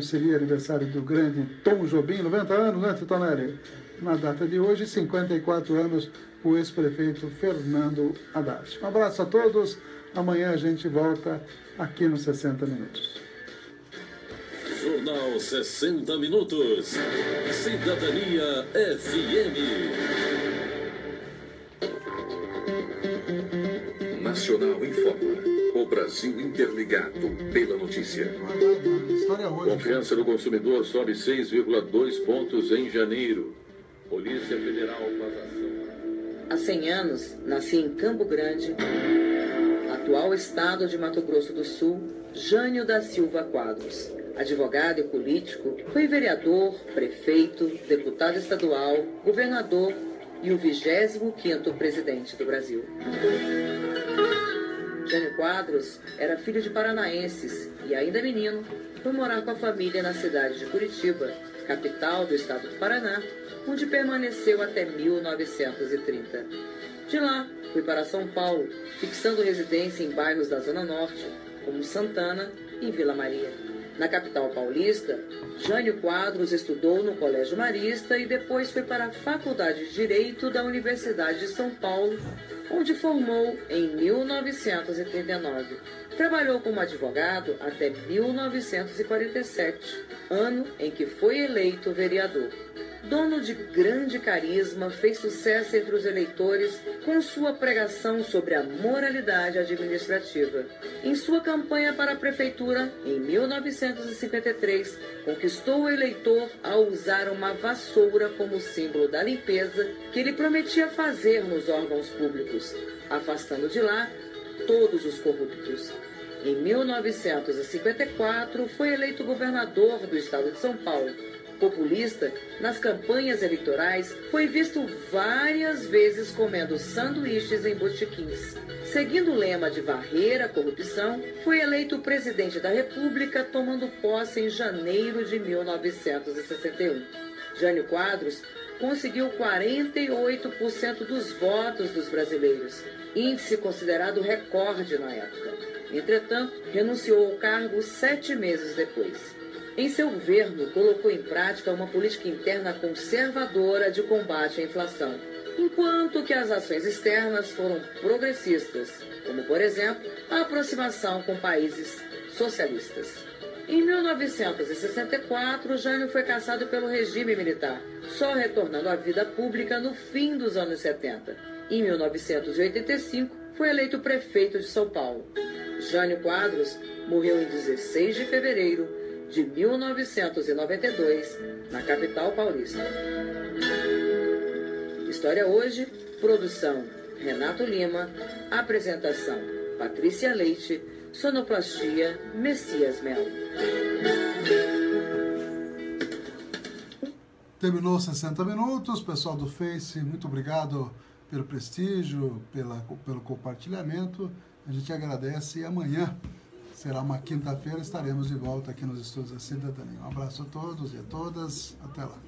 seria aniversário do grande Tom Jobim, 90 anos, né, Titonelli? Na data de hoje, 54 anos, o ex-prefeito Fernando Haddad. Um abraço a todos. Amanhã a gente volta aqui nos 60 Minutos. Jornal 60 Minutos. Cidadania FM. Nacional informa. O Brasil interligado pela notícia. Confiança do consumidor sobe 6,2 pontos em janeiro. Polícia Federal faz ação. Há 100 anos, nasci em Campo Grande, atual estado de Mato Grosso do Sul, Jânio da Silva Quadros. Advogado e político, foi vereador, prefeito, deputado estadual, governador e o 25º presidente do Brasil. Jânio Quadros era filho de paranaenses e, ainda menino, foi morar com a família na cidade de Curitiba, capital do estado do Paraná, onde permaneceu até 1930. De lá, foi para São Paulo, fixando residência em bairros da Zona Norte, como Santana e Vila Maria. Na capital paulista, Jânio Quadros estudou no Colégio Marista e depois foi para a Faculdade de Direito da Universidade de São Paulo, onde formou em 1939. Trabalhou como advogado até 1947, ano em que foi eleito vereador. Dono de grande carisma, fez sucesso entre os eleitores com sua pregação sobre a moralidade administrativa. Em sua campanha para a prefeitura, em 1953, conquistou o eleitor ao usar uma vassoura como símbolo da limpeza que ele prometia fazer nos órgãos públicos, afastando de lá todos os corruptos. Em 1954, foi eleito governador do estado de São Paulo. Populista, nas campanhas eleitorais, foi visto várias vezes comendo sanduíches em botequins. Seguindo o lema de varrer a corrupção, foi eleito presidente da República, tomando posse em janeiro de 1961. Jânio Quadros conseguiu 48% dos votos dos brasileiros, índice considerado recorde na época. Entretanto, renunciou ao cargo 7 meses depois. Em seu governo, colocou em prática uma política interna conservadora de combate à inflação, enquanto que as ações externas foram progressistas, como, por exemplo, a aproximação com países socialistas. Em 1964, Jânio foi cassado pelo regime militar, só retornando à vida pública no fim dos anos 70. Em 1985, foi eleito prefeito de São Paulo. Jânio Quadros morreu em 16 de fevereiro de 1992, na capital paulista. História Hoje, produção Renato Lima, apresentação Patrícia Leite, sonoplastia Messias Melo. Terminou 60 minutos, pessoal do Face, muito obrigado pelo prestígio, pelo compartilhamento. A gente agradece e amanhã, será uma quinta-feira, estaremos de volta aqui nos estúdios da Cidadania. Um abraço a todos e a todas, até lá.